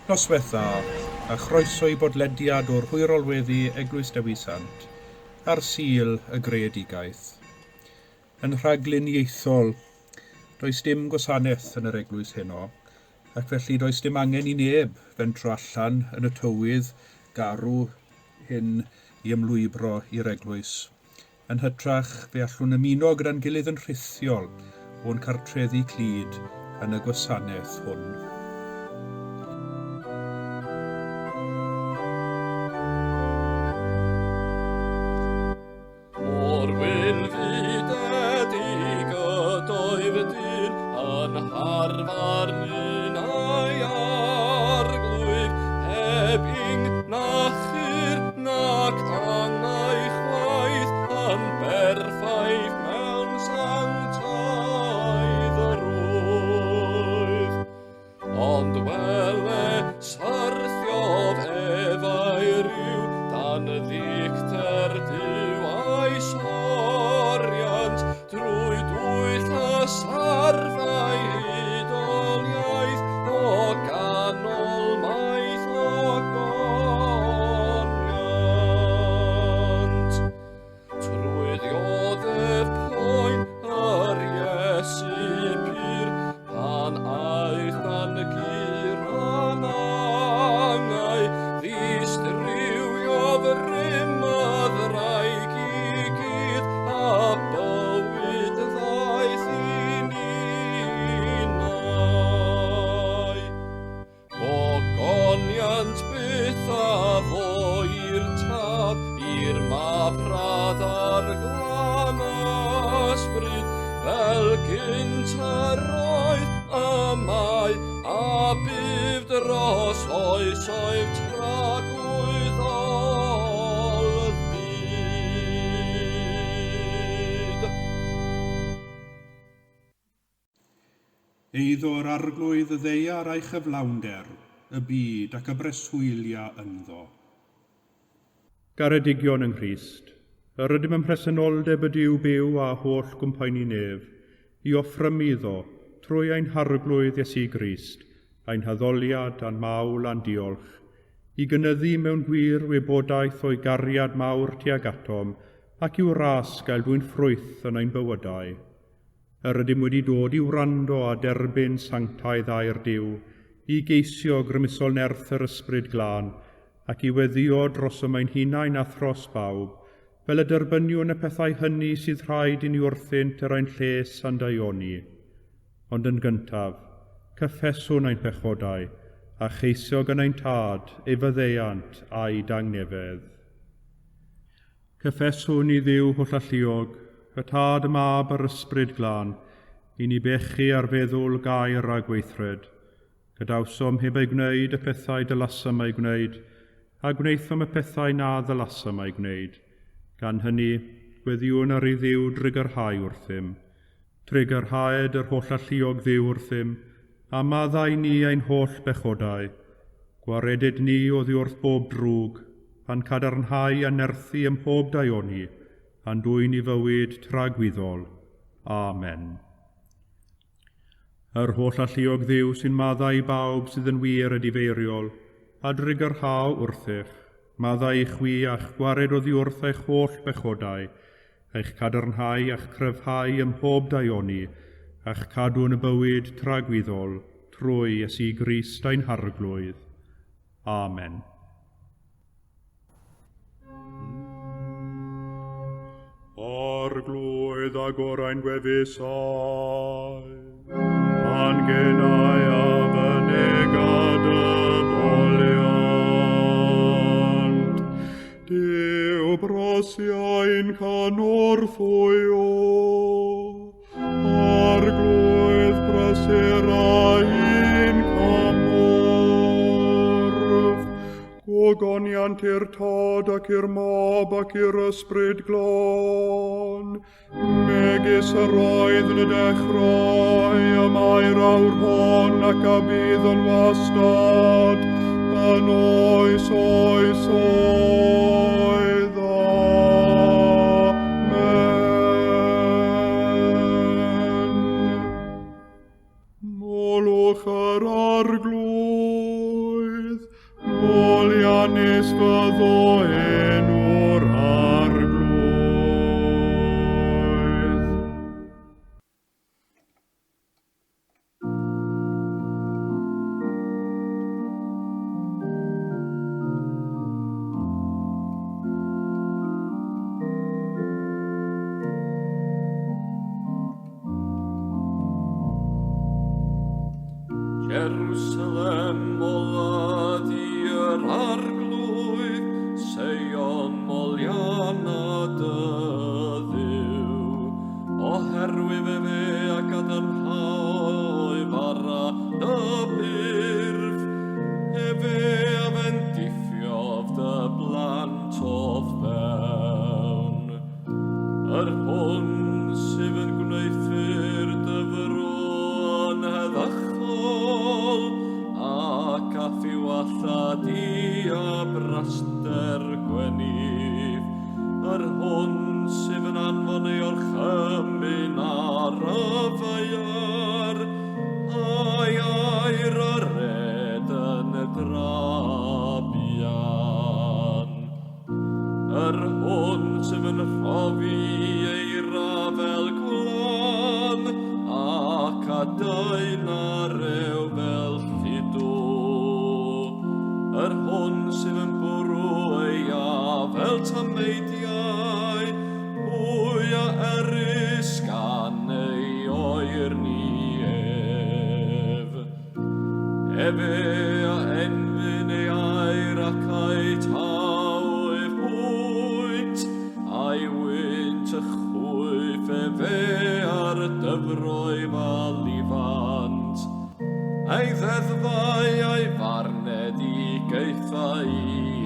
Noswaith dda, a chroeso i bodlediad o'r hwyrolweddu Eglwys Dewi Sant ar Sul y Greadigaeth. Yn rhaglun ieithol, does dim gwasanaeth yn yr eglwys heno, ac felly does dim angen i neb fentro allan yn y tywydd garw hyn i ymlwybro i'r eglwys. Yn hytrach fe allwn ymuno gyda'n gilydd yn rhithiol o'n cartrefi clud yn y gwasanaeth hwn. Eiddo'r arglwydd y ddeiar a'i chyflawnder, y byd ac y breswylia ynddo. Garedigion yng Nghrist, yr ydym yn presenoldeb y Duw byw a holl gwmpaini nef, i offrym iddo, trwy ein harglwydd Iesu Grist, ein haddoliad a'n mawl a'n diolch, i gynyddu mewn gwir wybodaeth o'i gariad mawr tuag atom, ac i'w ras gael dwi'n ffrwyth yn ein bywydau. Yr ydym wedi dod i wrando a derbyn sanctaidd a'r Duw, i geisio grymusol nerth yr ysbryd glân, ac i weddio dros ym ein hunain a thros bawb, fel y derbyniwn y pethau hynny sydd rhaid i ni wrthynt yr ein lles a'n daioni. Ond yn gyntaf, cyffeswn ein pechodau, a cheisio gan ein tad, ei fyddeiant a'i dangnefedd. Cyffeswn i Dduw holl alluog, y tad y mab yr ysbryd glân, i ni bechu ar feddwl gair a gweithred. Gadawsom heb ei gwneud y pethau dylasam ei gwneud, a gwneithom y pethau na ddylasam ei gwneud. Gan hynny, gweddiwn ar ei Dduw drigyrhau wrthym. Trigyrhaed yr holl alluog Dduw wrthym, a maddau ni ein holl bechodau. Gwaredid ni oddi wrth bob drwg, pan cadarnhau a nerthu ym mhob daioni, a'n dwy'n i fywyd tragwyddol. Amen. Yr holl alluog Dduw sy'n maddau bawb sydd yn wir a difeiriol, a drigyrhaw wrthych, maddau i chwi a'ch gwared oddi wrth eich holl bechodau, eich cadarnhau a'ch cryfhau ym mhob daioni, a'ch cadw yn y bywyd tragwyddol, trwy Iesu Grist ein harglwydd. Amen. Arglwydd a gorau'n gwefusau, a'n genau a fynegad y boliant. Dyw brosiau'n canorffwyo, arglwydd braserau'n camorf. Gogoniant i'r tad ac i'r mab ac i'r ysbryd glân, megis yr oedd yn y dechrau, y mae'r awr hon ac a bydd yn wastad, yn oes oes oedd. Amen. Molwch yr arglwydd. hanes fyddo enw'r arglwydd. Jerusalem molad i'r arglwydd, Seion moliana dy Dduw. Oherwydd fe a gadarnhau fara dy byrf, fe a fe'n diffiodd dy blant o'th fewn. Hwn sydd yn gwneithir dy fron heddachol, ac a ffiw allad i a braster gwenif. Hwn sydd yn anfon ei orchymyn ar y feiar, a'i air a red yn y drabian. Hwn sydd yn rhofi eira fel gwlan, ac a dyn ar ew fel lludw. Hwn sydd yn bwrw eia fel tameidiau, hwy a erys gan ei oer ni ef. Efe a enfyn ei air ac a'i taw ef hwynt, a'i wynt y chwyth efe ar y dyfroedd a lifant. A'i ddeddfau a'i farned i geithau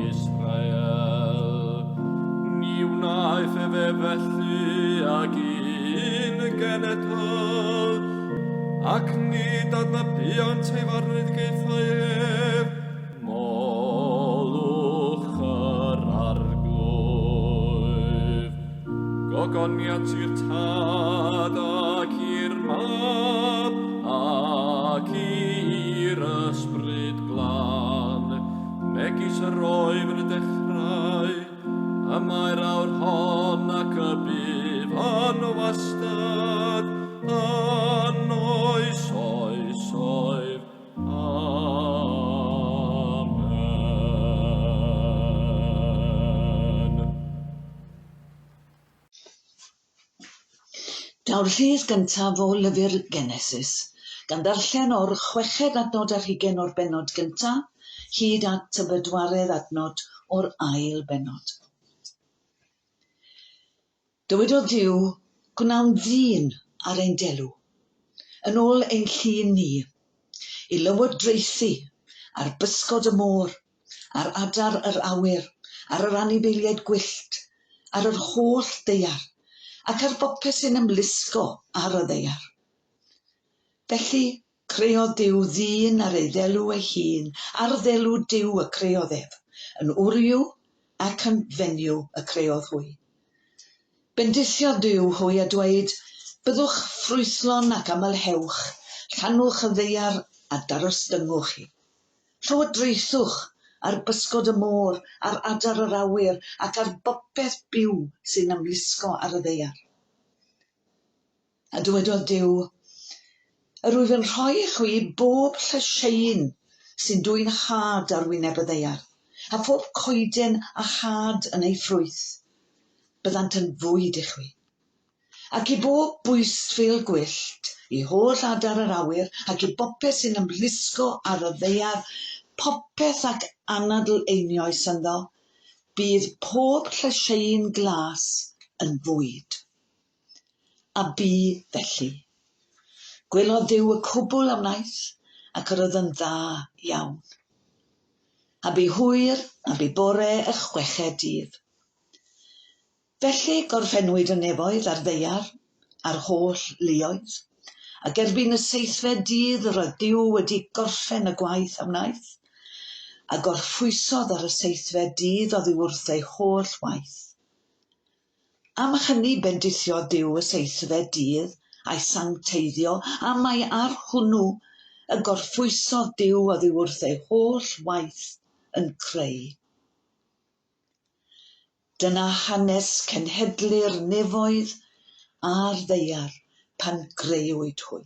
Israel. Ni wnaeth efe felly ag un genedl, ac nid adnabiant ei farned geithau ef, molwch yr arglwydd. Gogoniant i'r tad ac i'r mab, ac i'r ysbryd glân. Megis yr oef yn y dechrau, y mae'r awr hon ac y bydd yn o wastad, yn oes oes oef. Amen. Daw'r rhys gyntaf o lyfr Genesis, gan ddarllen o'r 6 adnod ar 20 o'r bennod gyntaf, hyd at y 4 adnod o'r ail bennod. Dywedodd Duw, gwnawn ddyn ar ein delw, yn ôl ein llun ni, i lywodreithi ar bysgod y môr, ar adar yr awyr, ar yr anifeiliaid gwyllt, ar yr holl ddaear, ac ar bopeth sy'n ymlusgo ar y ddaear. Felly, creodd Duw ddyn ar ei ddelw ei hun, ar ddelw Duw y creodd ef, yn wryw ac yn fenyw y creodd hwy. Bendithiodd Duw hwy a dweud, byddwch ffrwythlon ac amlhewch, llannwch y ddaear a darostyngwch chi. Llywodraethwch ar bysgod y môr, ar adar yr awyr, ac ar bopeth byw sy'n ymlusgo ar y ddaear. A dywedodd Duw, yr wyf yn rhoi i chwi bob llysiein sy'n dwyn had ar wyneb y ddaear, a phob coeden a had yn ei ffrwyth, byddant yn fwyd i chwi. Ac i bob bwystfil gwyllt, i holl adar yr awyr, ac i bopeth sy'n ymlusgo ar y ddaear, popeth ac anadl einioes ynddo, bydd pob llysiein glas yn fwyd. A bu felly. Gwelodd Duw y cwbl a wnaeth, ac yr oedd yn dda iawn. A bu hwyr, a bu bore y 6 dydd. Felly gorffennwyd y nefoedd a'r ddaear, a'r holl luoedd, ac erbyn y 7 dydd roedd Duw wedi gorffen y gwaith a wnaeth, a gorffwysodd ar y 7 dydd oddi wrth ei holl waith. Am hynny bendithiodd Duw y 7 dydd a'i sancteiddio, a mae ar hwnnw y gorffwysodd Duw oddi wrth ei holl waith yn creu. Dyna hanes cenhedlu'r nefoedd a'r ddeiar pan greuwyd hwy.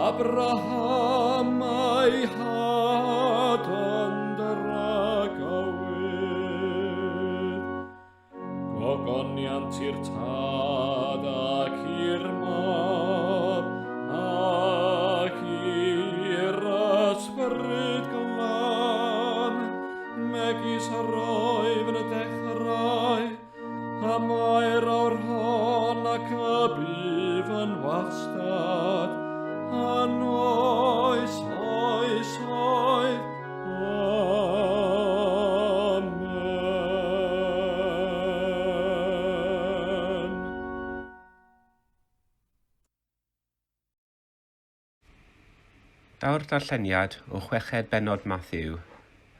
Abraham a'i had yn dragowydd, gogoniant i'r tad ac i'r mab, ac i'r ysbryd glan, megis roedd yn y dechrau, a mae'r awr hon ac y bydd yn wastad, yn oes, oes, oes, amen. Daw'r darlleniad o chweched bennod Matthew,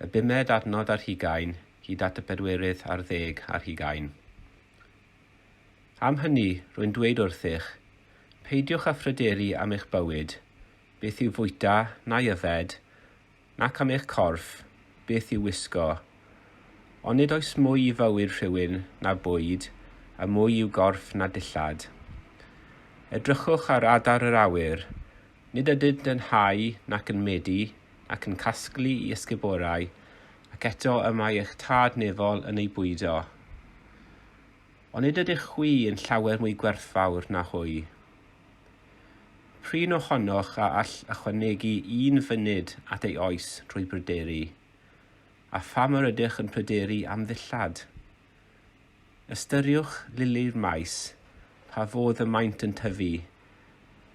y 5 adnod ar 20 hyd at y 40 ar 10 ar 20. Am hynny, rwy'n dweud wrthych, peidiwch â phryderu am eich bywyd, beth yw fwyta na yfed, nac am eich corff, beth yw wisgo. Ond nid oes mwy i fywyd rhywun na bwyd, a mwy i'w gorff na dillad. Edrychwch ar adar yr awyr, nid ydynt yn hau nac yn medu, ac yn casglu i ysguborau, ac eto y mae eich tad nefol yn ei bwydo. Ond nid ydych chwi yn llawer mwy gwerthfawr na hwy. Prin ohonoch a all ychwanegu 1 funud at ei oes drwy bryderu, a pham yr ydych yn pryderu am ddillad. Ystyriwch lili'r maes, pa fodd y maint yn tyfu,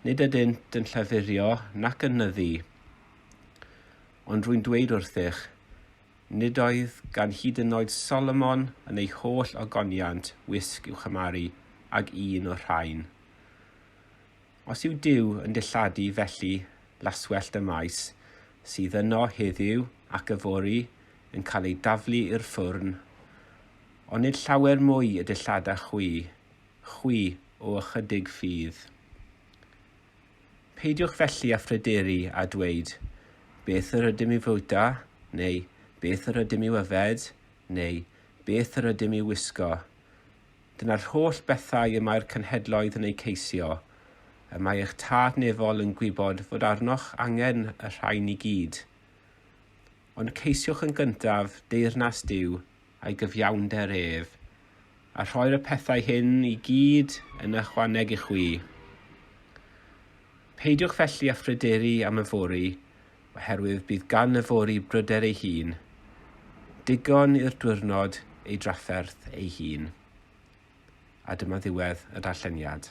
nid ydynt yn llyfurio nac yn nyddu. Ond rwy'n dweud wrthych, nid oedd gan hyd yn oed Solomon yn ei holl ogoniant wisg i'w chymaru ag 1 o'r rhain. Os yw Duw yn dilladu felly laswellt y maes, sydd yno heddiw ac yfori yn cael ei daflu i'r ffwrn, ond nid llawer mwy y dillada chwi o ychydig ffydd. Peidiwch felly â phryderu a dweud, beth yr ydym i'w fwyta, neu beth yr ydym i'w yfed, neu beth yr ydym i'w wisgo. Dyna'r holl bethau y mae'r cenhedloedd yn eu ceisio, y mae eich tad nefol yn gwybod fod arnoch angen y rhain i gyd. Ond ceisiwch yn gyntaf deyrnas Duw a'i gyfiawnder ef, a rhoi'r y pethau hyn i gyd yn ychwaneg i chwi. Peidiwch felly â phryderu am y fori, oherwydd bydd gan y fori bryder ei hun. Digon i'r diwrnod ei drafferth ei hun. A dyma ddiwedd y darlleniad.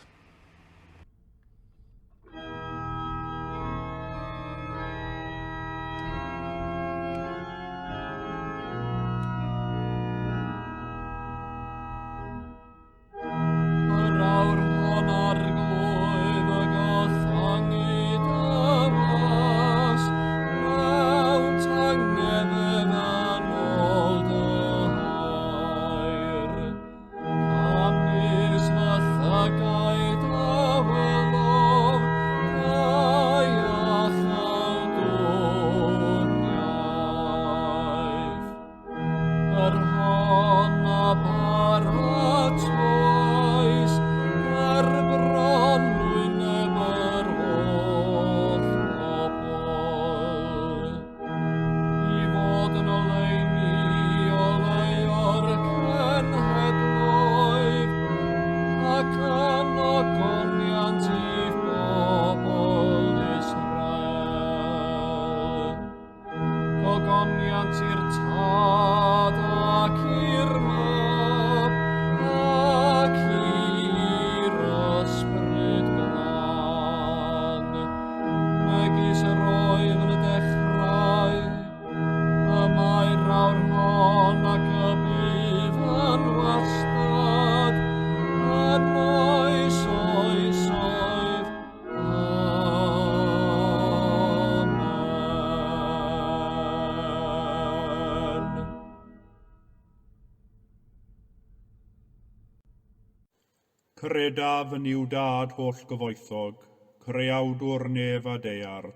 Credaf yn i'w dad holl gyfoethog, creawdwr nef a dear,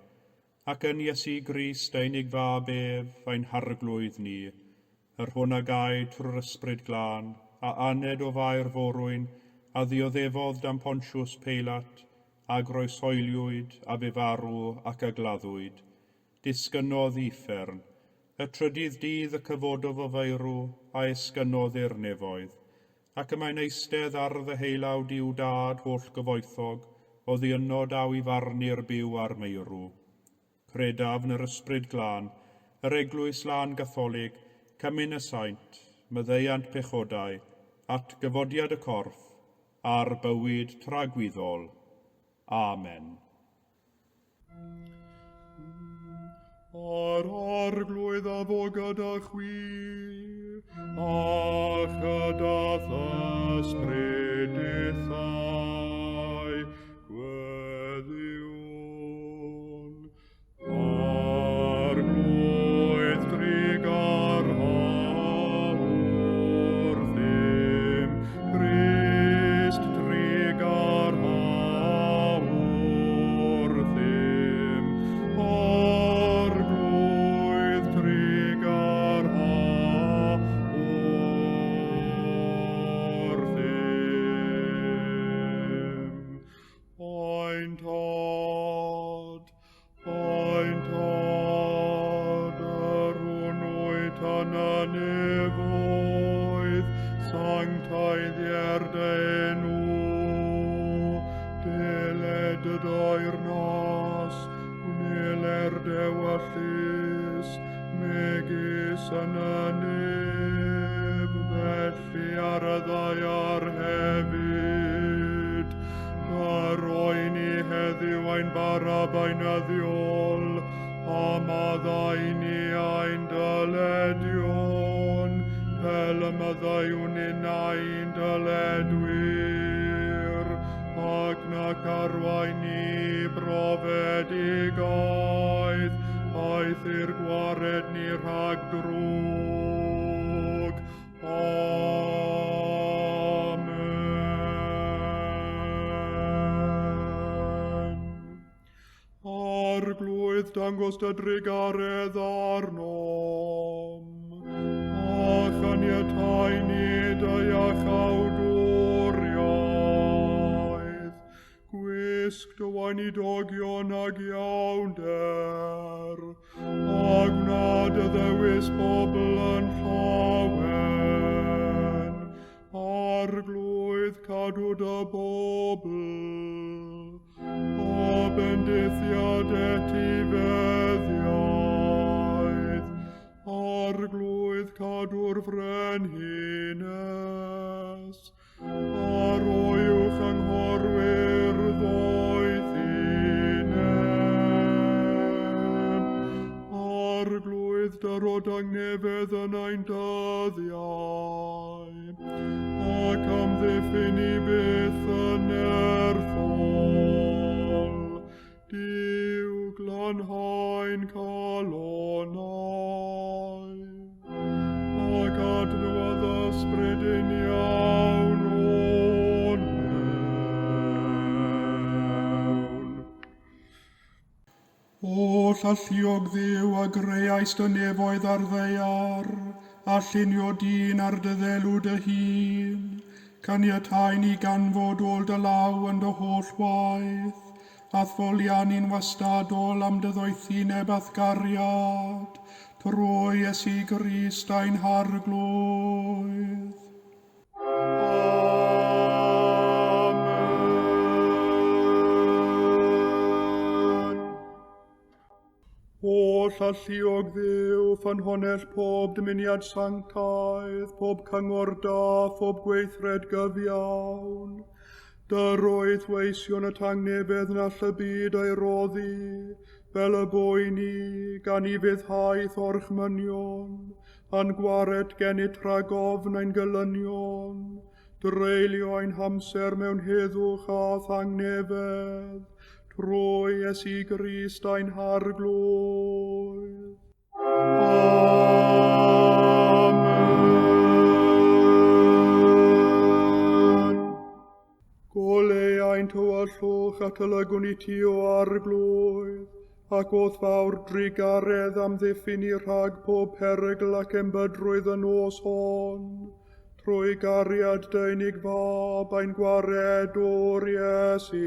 ac yn Iesu Grist einig fab ef, ein harglwydd ni, yr hwn a gaid trwy'r ysbryd glân, a aned o fair forwyn, a ddioddefodd dan Pontiws Peilat, a groesoeliwyd, a fe farw ac a gladdwyd. Disgynnodd uffern, y trydydd dydd y cyfododd o feirw, a esgynnodd i'r nefoedd. Ac y mae'n eistedd ar ddeheilawd i'w dad holl gyfoethog, o ddiynod aw i farnu'r byw ar meirw. Credaf yn yr ysbryd glân, yr eglwys lân gatholig, cymyn y saint, myddeiant pechodau, at gyfodiad y corff, a'r bywyd tragwyddol. Amen. Ar arglwydd a fo gyda chwi, a chydath ysbryd ithau, gweddiwn. Arglwydd drig ar hawr ddim, Crist drig ar hawr ddim, arglwydd drig ar hawr ddim. Ein tad, yr hwnnwyd tan y nefoedd, sanctaidd i'r enw, deled y dair nas, gwneler dewyllus, megis yn y neb, felly ar y ddaiar hefyd. Garoi ni heddiw ein barab ein addiol, a maddau ni ein dyledion, fel y maddau yn ein dyledwyr, ac nac arwain ni brofedigaeth, aeth i'r gwared ni rhag drwg. Amen. Arglwydd dangos dy drigaredd arnom, a chaniatáu ni dy iachawdwr, weinidogion ag iawnder, a gnad y ddewis bobl yn llawen, arglwydd cadw dy bobl, o bendithiad etifeddiaeth, arglwydd cadw'r frenhines, ar oiwch anghorwyr ddoethinem, arglwydd dyrod angnefedd yn ein dyddiau, ac amddiffyn i byth yn erthol, Duw glanhaen calonau, ac adnodd ysbryd yn iawn o'n mewn. O llalliog Dduw a greais dy nefoedd ar ddeiar, a llunio dyn ar dy ddelw dy hun, caniatáu ni ganfod ôl dy law yn dy holl waith, a ddfolianu'n wastadol am dy ddoethi nebathgariad, trwy Iesu Grist ein harglwydd. Amen. O llalliog Dduw, ffynhonell pob dymuniad sanctaidd, pob cyngor da, pob gweithred gyfiawn, dyrwydd weision y tangnefedd na ll y byd ei roddi, fel y boi ni, gan i fyddhaeth orchmynion, a'n gwared gennyt rhagofn ein gylynion, dreulio ein hamser mewn heddwch a thangnefedd, trwy Iesu Grist ein harglwydd. Amen. Gole ein tywyllwch a tylygwn i ti o arglwydd, ac oedd fawr drigaredd am ddiffyn i rhag pob perygl ac embydrwydd yn os hon, trwy gariad deunig fab ein gwared o'r Iesu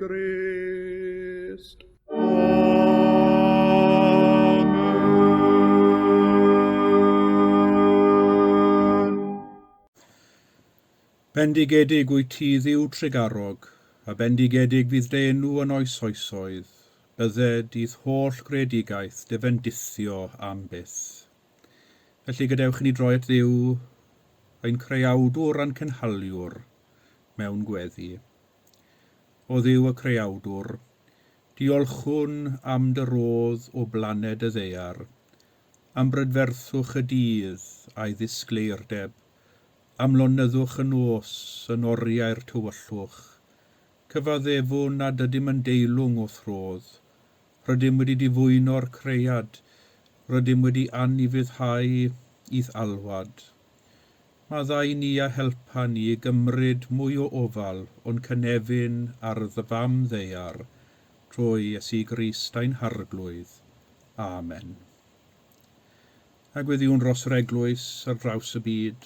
Grist. Amen. Bendigedig wyt ti Dduw tregarog, a bendigedig fydd dy enw yn oes oesoedd, bydde dydd holl gredigaeth defendithio am byth. Felly gadewch ni droi at Dduw, ein creuawdwr a'n cynhaliwr mewn gweddi. O Dduw y creuawdwr, diolchwn am dy rodd o blaned y ddeiar, am brydferthwch y dydd a'i ddisgleirdeb, am lonyddwch y nos yn oriau'r tywyllwch, cyfaddefwn nad ydym yn deilwng o throdd, rydym wedi difwyno'r creiad, rydym wedi anifuddhau i'th alwad. Maddau ni a helpa ni gymryd mwy o ofal o'n cynefin ar ddyfam ddeiar, trwy Iesu Grist ein harglwydd. Amen. A gweddiwn dros yr eglwys ar draws y byd.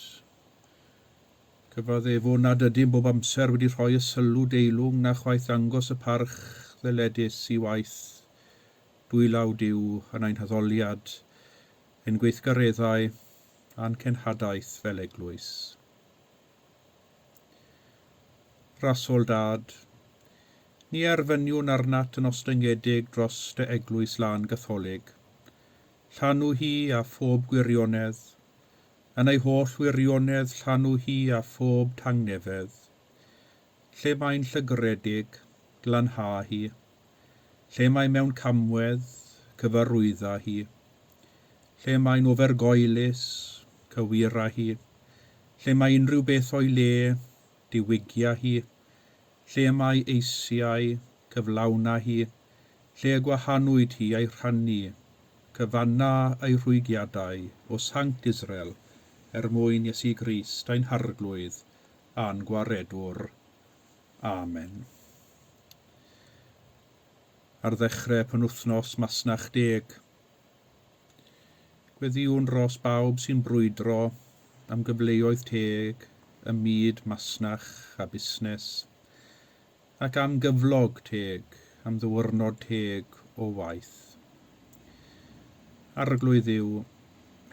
Cyfaddefwn nad ydym bob amser wedi rhoi y sylw deilwng na chwaith ddangos y parch ddeledus i waith, dwylaw Duw yn ein haddoliad, ein gweithgareddau a'n cenhadaeth fel eglwys. Rasol Dad, ni erfyniwn arnat yn ostyngedig dros dy eglwys lan Gatholig, llanw hi a phob gwirionedd, yn ei holl wirionedd llanw hi a phob tangnefedd, lle mae'n llygredig, glanha hi, lle mae mewn camwedd, cyfarwydda hi, lle mae'n ofergoelus, cywira hi, lle mae unrhyw beth o'i le, diwygia hi, lle mae eisiau, cyflawna hi, lle gwahanwyd hi a'i rhannu, cyfanna a'i rhwygiadau o Sanct Israel, mwyn Iesu Grist ein harglwydd a'n gwaredwr. Amen. Ar ddechrau penwythnos Masnach 10, gweddiwn dros bawb sy'n brwydro am gyfleoedd teg, ym myd masnach a busnes, ac am gyflog teg, am ddywyrnod teg o waith. Arglwydd yw,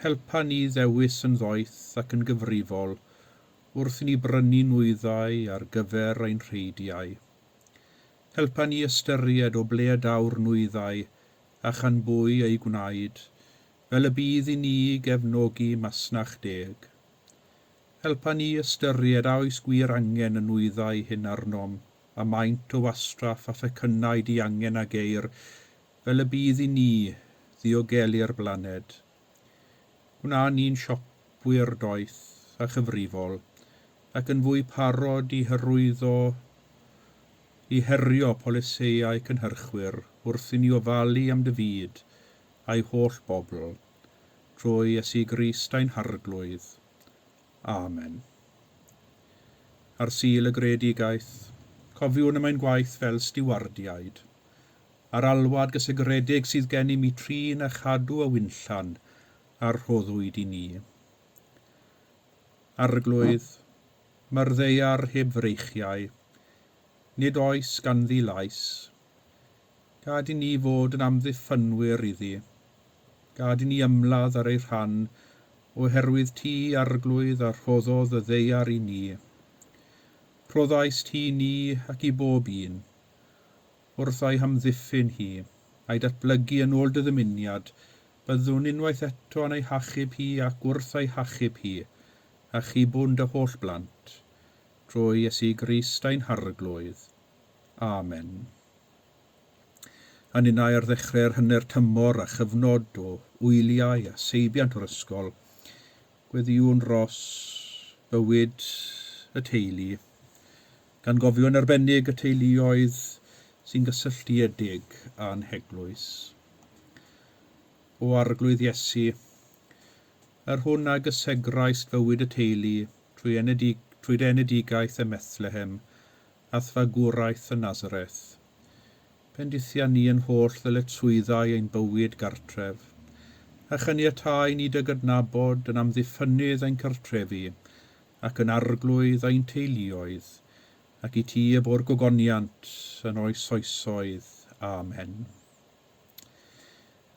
helpa ni ddewis yn ddoeth ac yn gyfrifol wrth i ni brynu nwyddau ar gyfer ein rheidiau. Helpa ni ystyried o ble dawr nwyddau a chanbwy ei gwnaed, fel y bydd i ni gefnogi masnach deg. Helpa ni ystyried a oes gwir angen y nwyddau hyn arnom, a maint o wastraff a phecynau di angen ag eir, fel y bydd i ni ddiogelu'r blaned. Gwna ni'n siopwyr doeth a chyfrifol, ac yn fwy parod i herio poliseiau cynhyrchwyr wrth i ni ofalu am dy fyd a'i holl bobl, trwy Iesu Grist ein harglwydd. Amen. Ar sul y gredigaeth, cofiwn am ein gwaith fel stiwardiaid, a'r alwad gysegredig sydd gen i mi trin a chadw y wynllan a'r rhoddwyd i ni. Arglwydd, mae'r ddeiar heb freichiau, nid oes ganddi lais. Gad i ni fod yn amddiffynwyr iddi. Gad i ni ymladd ar ei rhan, oherwydd ti arglwydd a rhoddodd y ddeiar i ni. Rhoddais ti ni ac i bob un, wrth ei hamddiffyn hi, a'i datblygu yn ôl dy ddymuniad, byddwn unwaith eto yn ei hachub hi ac wrth ei hachub hi, a chibwn dy holl blant, trwy Iesu Grist ein harglwydd. Amen. Yn unau ar ddechrau'r hanner tymor a chyfnod o wyliau a seibiant o'r ysgol, gweddiwn ros bywyd y teulu, gan gofio yn arbennig y teuluoedd sy'n gysylltiedig a'n heglwys. O arglwydd Iesu, hwn a gysegrais fywyd y teulu trwy enedigaeth y Methlehem a thfagwraeth y Nazareth. Bendithia ni yn holl ddyletswyddau ein bywyd gartref, a chyniatáu ni dy gydnabod yn amddiffynnydd ein cartrefi ac yn arglwydd ein teuluoedd, ac i ti y bo'r gogoniant yn oes oesoedd. Amen.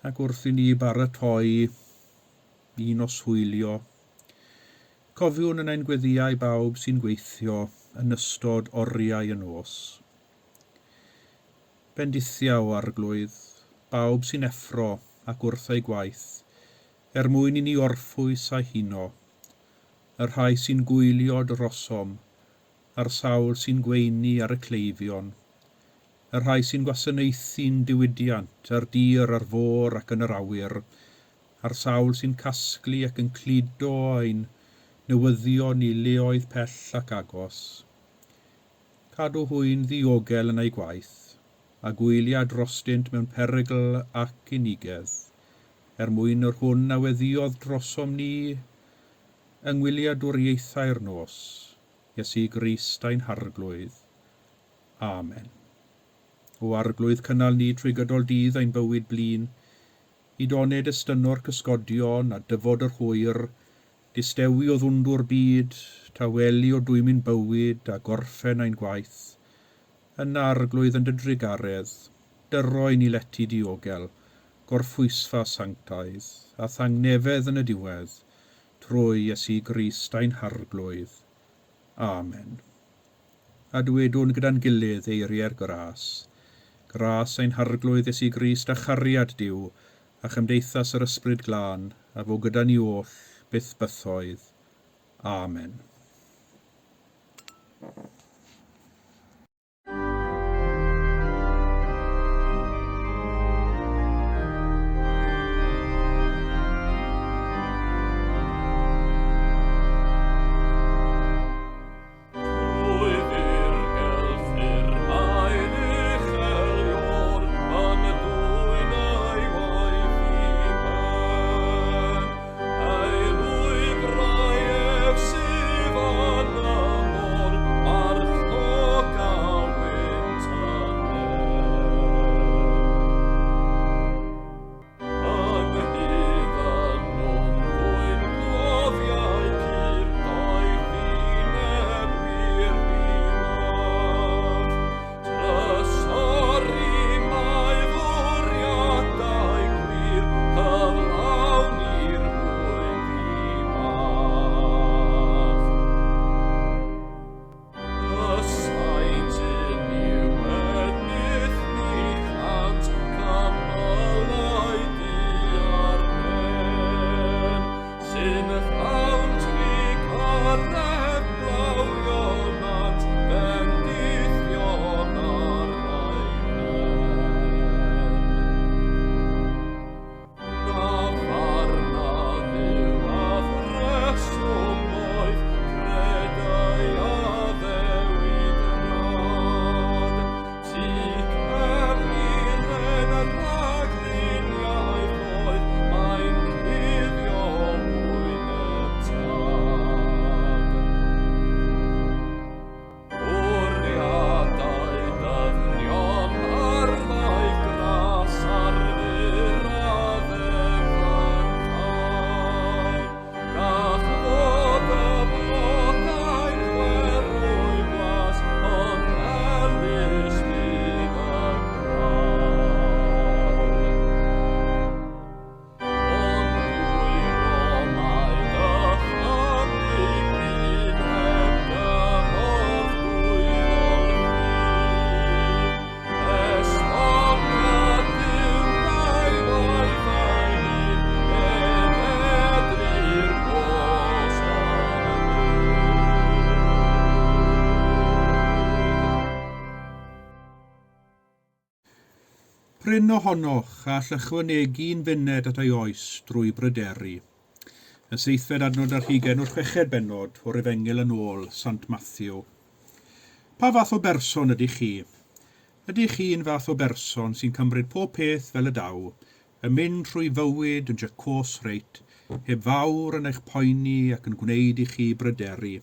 Ac wrth i ni baratoi i noswylio, cofiwn yn ein gweddiau bawb sy'n gweithio yn ystod oriau y nos. Bendithia o arglwydd, bawb sy'n effro ac wrth ei gwaith, mwyn i ni orffwys a huno, y rhai sy'n gwylio drosom, a'r sawl sy'n gweini ar y cleifion, y rhai sy'n gwasanaethu'n diwydiant ar dir ar fôr ac yn yr awyr, a'r sawl sy'n casglu ac yn cludo ein newyddion i leoedd pell ac agos. Cadw hwyn ddiogel yn ei gwaith, a gwyliad drostynt mewn perygl ac unigedd, mwyn yr hwn a weddiodd drosom ni yng ngwyliadwriaethau'r nos, Iesu Grist ein harglwydd. Amen. O arglwydd cynnal ni trwy gydol dydd ein bywyd blin, i doned ystynno'r cysgodion a dyfod yr hwyr, distewi o ddwndw'r byd, taweli o dwymyn bywyd a gorffen ein gwaith, yn arglwydd yn dy drigaredd, dyroi ni leti diogel, gorffwysfa sanctaidd, a thangnefedd yn y diwedd, trwy Iesu Grist ein harglwydd. Amen. A dwedwn gyda'n gilydd eiriau'r gras ein harglwydd Iesu Grist a chariad Duw, a chymdeithas yr ysbryd glân, a fo gyda ni oll, byth bythoedd. Amen. Ar Pryn ohonoch a llychwanegu'n funed at ei oes drwy bryderu. Y seithfed adnod ar 20 o'r 6 bennod o'r Efengil yn ôl, Sant Matthew. Pa fath o berson ydych chi? Ydych chi'n fath o berson sy'n cymryd pob peth fel y daw, yn mynd trwy fywyd yn jacos reit, heb fawr yn eich poeni ac yn gwneud i chi bryderu?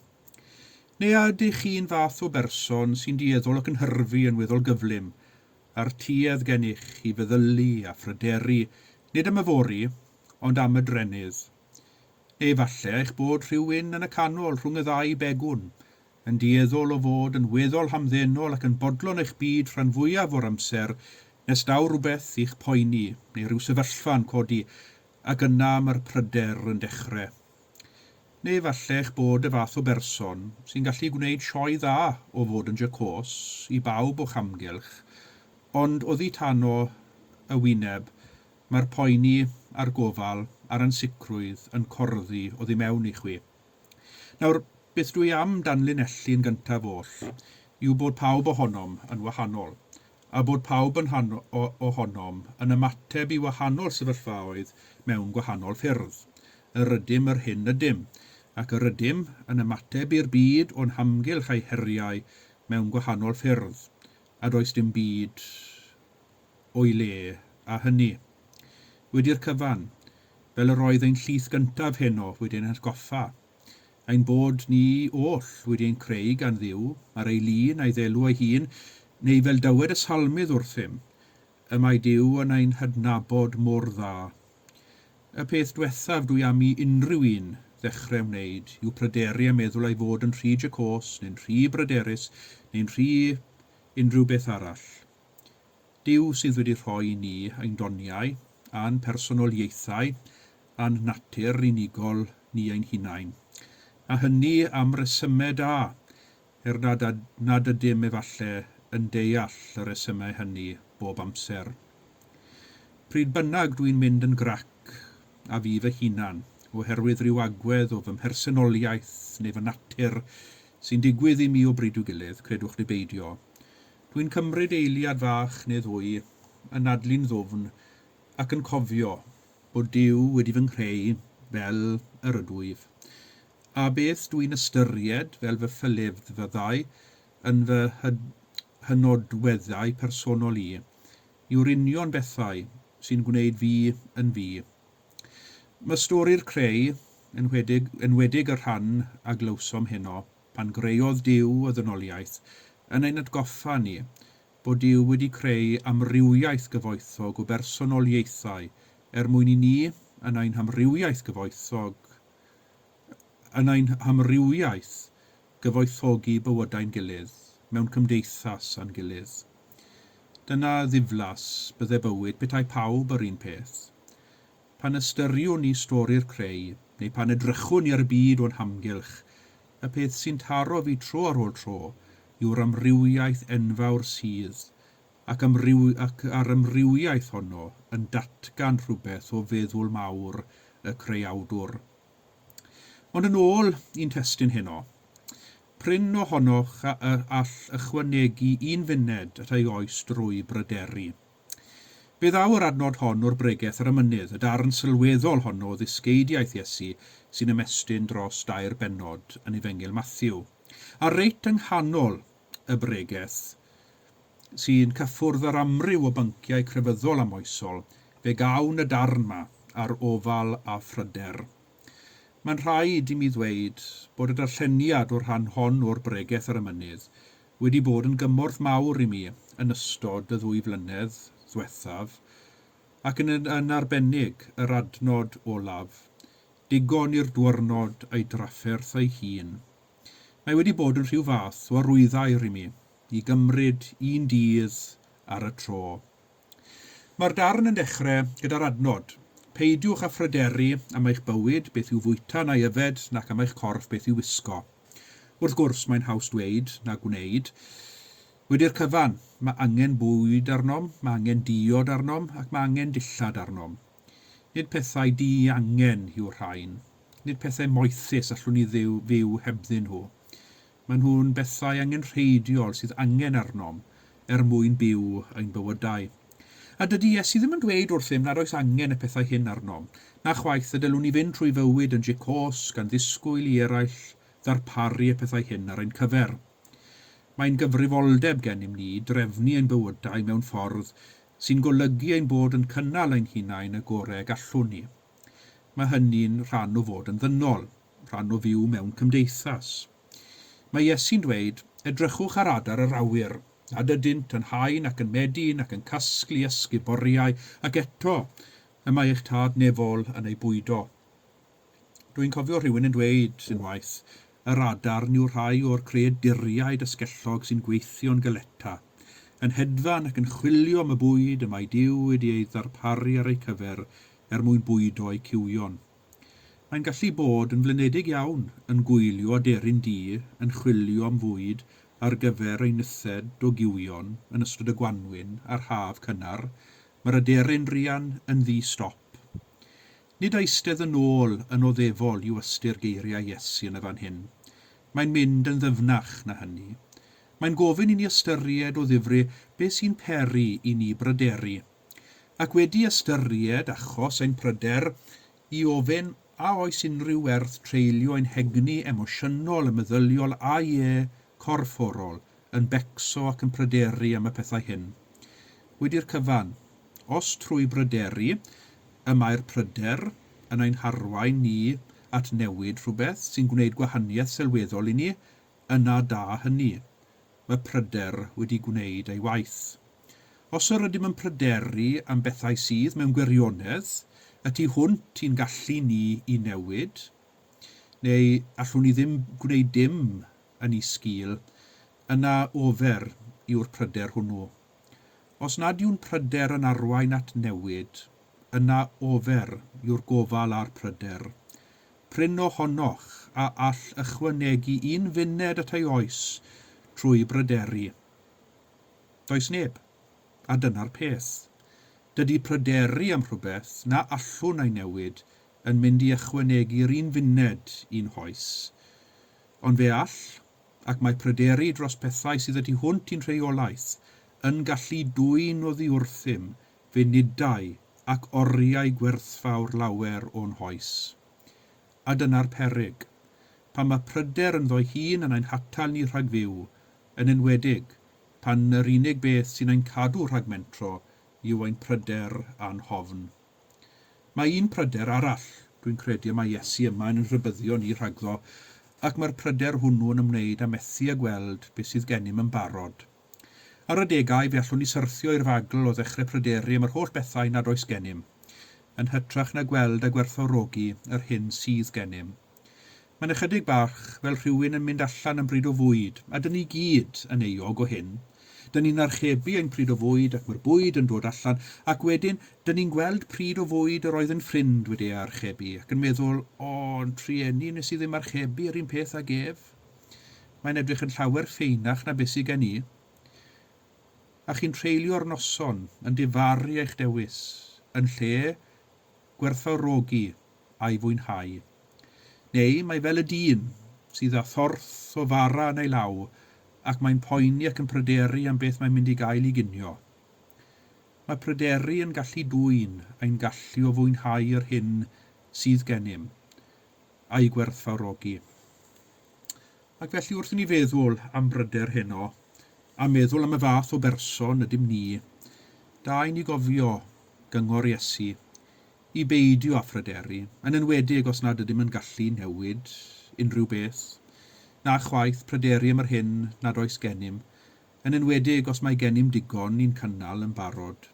Neu ydych chi'n fath o berson sy'n dieddol ac yn hyrfu yn weddol gyflym, a'r tuedd gennych i feddylu a phryderu, nid am y fori, ond am y drenydd. Neu falle eich bod rhywun yn y canol rhwng y ddau begwn, yn dieddol o fod yn weddol hamddenol ac yn bodlon eich byd rhan fwyaf o'r amser, nes daw rhywbeth i'ch poeni, neu rhyw sefyllfa'n codi, ac yna mae'r pryder yn dechrau. Neu falle eich bod y fath o berson sy'n gallu gwneud sioe dda o fod yn jacos i bawb o'ch amgylch, ond oddi tano y wyneb, mae'r poeni a'r gofal a'r ansicrwydd yn corddi oddi mewn i chwi. Nawr, beth dwi am danlinellu'n gyntaf oll, yw bod pawb ohonom yn wahanol, a bod pawb yn ohonom yn ymateb i wahanol sefyllfaoedd mewn gwahanol ffyrdd. Yr ydym yr hyn ydym, ac yr ydym yn ymateb i'r byd o'n hamgylch a'i heriau mewn gwahanol ffyrdd, a does dim byd o'i le a hynny. Wedi'r cyfan, fel yr oedd ein llys gyntaf heno wedi'n atgoffa, ein bod ni oll wedi'n creu gan Dduw, ar ei lun a'i ddelw ei hun, neu fel dywed y salmydd wrthym, y mae Duw yn ein hydnabod mor dda. Y peth diwethaf dwi am i unrhyw un ddechrau wneud yw pryderu a meddwl ei fod yn rhy jacos, neu'n rhy bryderus, neu'n rhy unrhyw beth arall. Duw sydd wedi rhoi i ni ein doniau, a'n personoliaethau, a'n natur unigol ni ein hunain. A hynny am resymau da, nad ydym efallai yn deall y resymau hynny bob amser. Pryd bynnag dwi'n mynd yn grac a fi fy hunan, oherwydd rhyw agwedd o fy mhersonoliaeth neu fy natur sy'n digwydd i mi o bryd i'w gilydd, credwch neu beidio. Dwi'n cymryd eiliad fach neu ddwy yn adlu'n ddwfn ac yn cofio bod Duw wedi fy nghreu fel yr ydwyf. A beth dwi'n ystyried fel fy ffylyddfyddau yn fy hynodweddau personol i, yw'r union bethau sy'n gwneud fi yn fi. Mae stori'r creu, enwedig y rhan a glywsom heno, pan greodd Duw y ddynoliaeth, yn ein atgoffa ni bod Duw wedi creu amrywiaeth gyfoethog o bersonoliaethau mwyn i ni yn ein hamrywiaeth gyfoethogi bywydau'n gilydd mewn cymdeithas a'n gilydd. Dyna ddiflas byddai bywyd petai pawb yr un peth. Pan ystyriwn ni stori'r creu, neu pan edrychwn ni ar y byd o'n hamgylch, y peth sy'n taro fi tro ar ôl tro yw'r amrywiaeth enfawr sydd, ac ar amrywiaeth honno yn datgan rhywbeth o feddwl mawr y creuawdwr. Ond yn ôl un testun heno, pryn ohonoch all ychwanegu un funed at ei oes drwy bryderu. Fe ddaw yr adnod hon o'r bregaeth ar y mynydd, y darn sylweddol honno o ddisgeidiaeth Iesu sy'n ymestyn dros 2 bennod yn Efengil Matthew. A reit yng nghanol y bregaeth sy'n cyffwrdd ar amryw o bynciau crefyddol amoesol, fe gawn y darn yma ar ofal a phryder. Mae'n rhaid i mi ddweud bod y darlleniad o'r rhan hon o'r bregaeth ar y mynydd wedi bod yn gymorth mawr i mi yn ystod y 2 flynedd ddiwethaf, ac yn arbennig yr adnod olaf, digon i'r diwrnod a'i drafferth ei hun. Mae wedi bod yn rhyw fath o arwyddai i mi, i gymryd un dydd ar y tro. Mae'r darn yn dechrau gyda'r adnod, peidiwch â phryderu am eich bywyd beth yw fwyta na yfed nac am eich corff beth yw wisgo. Wrth gwrs mae'n haws dweud na gwneud. Wedi'r cyfan, mae angen bwyd arnom, mae angen diod arnom ac mae angen dillad arnom. Nid pethau di-angen yw'r rhain, nid pethau moethus allwn ni fyw hebddyn nhw. Maen nhw'n bethau angenrheidiol sydd angen arnom mwyn byw ein bywydau. A dydy Iesu ddim yn dweud wrthym nad oes angen y pethau hyn arno, na chwaith y dylwn ni fynd trwy fywyd yn jicos gan ddisgwyl i eraill ddarparu y pethau hyn ar ein cyfer. Mae'n gyfrifoldeb gennym ni drefnu ein bywydau mewn ffordd sy'n golygu ein bod yn cynnal ein hunain y gorau gallwn ni. Mae hynny'n rhan o fod yn ddynol, rhan o fyw mewn cymdeithas. Mae Iesu'n dweud, edrychwch ar adar yr awyr, nad ydynt yn haen ac yn medyn ac yn casglu ysguboriau, ac eto y mae eich tad nefol yn ei bwydo. Dwi'n cofio rhywun yn dweud unwaith, yr adarn yw rhai o'r creaduriau dysgellog sy'n gweithio'n galeta, yn hedfan ac yn chwilio am y bwyd y mae Duw wedi ei ddarparu ar ei cyfer mwyn bwydo ei ciwion. Mae'n gallu bod yn flinedig iawn yn gwylio aderyn du yn chwilio am fwyd ar gyfer ei nythed o giwion yn ystod y Gwanwyn a'r haf cynnar, mae'r aderyn rian yn ddi-stop. Nid eistedd yn ôl yn oddefol yw ystyr geiriau Iesu yn y fan hyn. Mae'n mynd yn ddyfnach na hynny. Mae'n gofyn i ni ystyried o ddifri beth sy'n peri i ni bryderu. Ac wedi ystyried achos ein pryder i ofyn a oes unrhyw werth treulio ein hegni emosiynol, y meddyliol a corfforol yn becso ac yn pryderu am y pethau hyn. Wedi'r cyfan, os trwy bryderu y mae'r pryder yn ein harwain ni at newid rhywbeth sy'n gwneud gwahaniaeth sylweddol i ni, yna da hynny. Mae pryder wedi gwneud ei waith. Os yr ydym yn pryderu am bethau sydd mewn gwirionedd, ydy hwnt i'n gallu ni i newid, neu allwn ni ddim gwneud dim yn ei sgil, yna ofer yw'r pryder hwnnw. Os nad yw'n pryder yn arwain at newid, yna ofer yw'r gofal a'r pryder. Pryn ohonoch a all ychwanegu un funed at ei oes trwy bryderu. Does neb, a dyna'r peth. Dydy pryderu am rhywbeth na allwn ei newid yn mynd i ychwanegu'r un funed un hoes. Ond fe all, ac mae pryderu dros pethau sydd ydy hwnt i'n rheolaeth, yn gallu dwyn o ddiwrthym funudau ac oriau gwerthfawr lawer o'n hoes. A dyna'r peryg, pan mae pryder yn ddoi hun yn ein hatal ni rhag fyw, yn enwedig pan yr unig beth sy'n ein cadw rhag mentro yw ein pryder a'n hofn. Mae un pryder arall, dwi'n credu y mae Iesu yma yn rhybyddio ni rhagddo, ac mae'r pryder hwnnw yn ymwneud â methu a gweld beth sydd gennym yn barod. Ar y degau fe allwn ni syrthio i'r fagl o ddechrau pryderu am yr holl bethau nad oes gennym, yn hytrach na gweld a gwerthfawrogi yr hyn sydd gennym. Mae'n ychydig bach fel rhywun yn mynd allan yn bryd o fwyd, a dyn ni gyd yn euog o hyn. Dyn ni'n archebu ein pryd o fwyd ac mae'r bwyd yn dod allan, ac wedyn dyn ni'n gweld pryd o fwyd yr oedd yn ffrind wedi archebu, ac yn meddwl, yn trienni nes i ddim archebu yr un peth ag ef. Mae'n edrych yn llawer ffeinach na beth sydd gen i. A chi'n treulio'r noson yn difaru eich dewis, yn lle gwerthfawrogi a'i fwynhau. Neu mae fel y dyn sydd â thorth o fara yn ei law, ac mae'n poeni ac yn pryderu am beth mae'n mynd i gael i ginio. Mae pryderu yn gallu dwyn ein gallu o fwynhau yr hyn sydd gennym, a'i gwerthfawrogi. Ac felly wrth i ni feddwl am bryder heno, a meddwl am y fath o berson ydym ni, da i ni gofio gyngor Iesu, i beidio â phryderu, yn enwedig os nad ydym yn gallu newid unrhyw beth, na chwaith pryderu am yr hyn nad oes gennym, yn enwedig os mae gennym digon ni'n cynnal yn barod.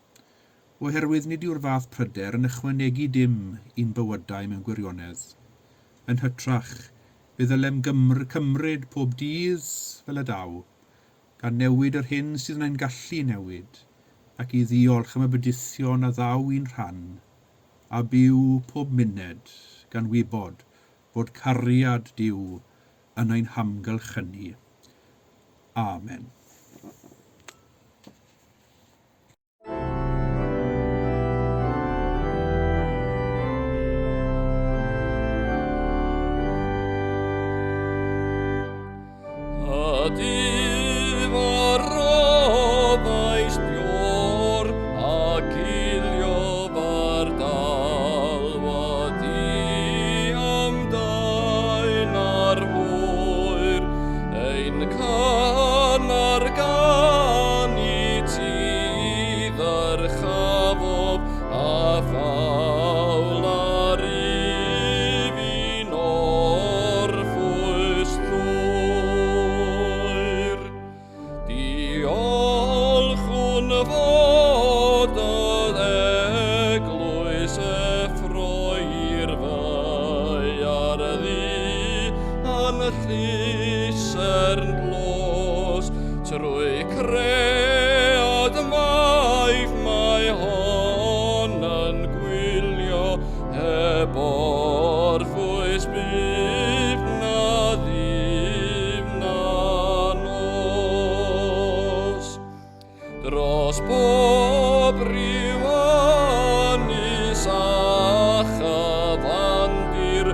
Oherwydd nid yw'r fath pryder yn ychwanegu dim i'n bywydau mewn gwirionedd. Yn hytrach, fe ddylem cymryd pob dydd fel y daw, gan newid yr hyn sydd yn ein gallu newid, ac i ddiolch am y bydithion a ddaw i'n rhan, a byw pob muned gan wybod bod cariad Duw yn ein hamgylchynu. Amen. Adiv a rodaist yor, ac yn cynnar gan I ti ddyrchafob a fawl ar ifin orffwys llwyr. Diolchwn fod eglwys effroi'r fai ar ddi an llusern glos trwy cread maif mae hon yn gwylio heb orffwys byf na ddyf na nos. Dros bob ryw ynys a chyfandir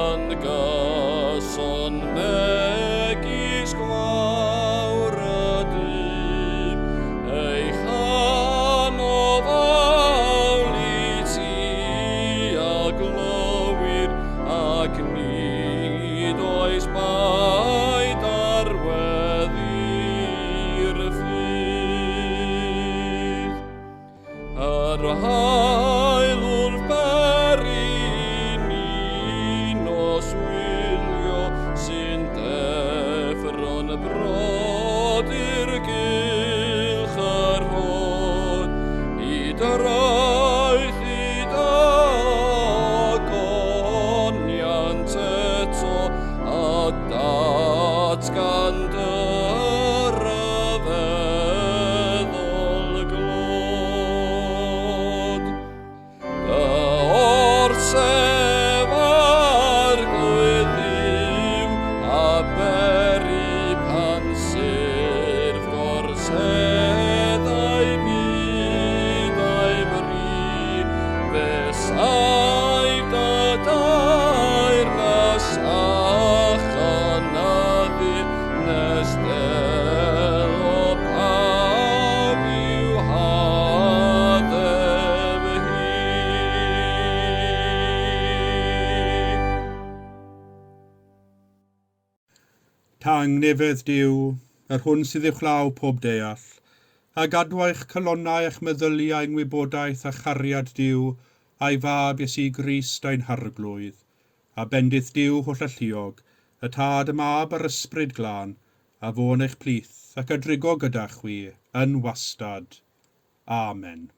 yn gyson megis gwawr y dyf, ei chanof awl I ti a glywir ac nid oes baid arweddi'r ffydd. Yr haelwr berin I nos wylio sy'n deffro'n brod i'r gylch yr hod I draeth I dagoniant eto a datgan dy ryfeddol glod. Dy orsef ar glwyddiw a beri pan syrf gorseddau byd a'i bri, fe saif dy dair nas ach anaddu nes del o pawb i'w haddef hi. Tang nefedd Duw, yr hwn sydd uwchlaw pob deall, a gadwa'ch colonnau eich meddyliau'n wybodaeth a chariad Duw a'i fab Iesu Grist a'n harglwydd, a bendith Duw holl alluog, y tad y mab a'r ysbryd glân, a fo'n eich plith ac a drigo gyda chwi yn wastad. Amen.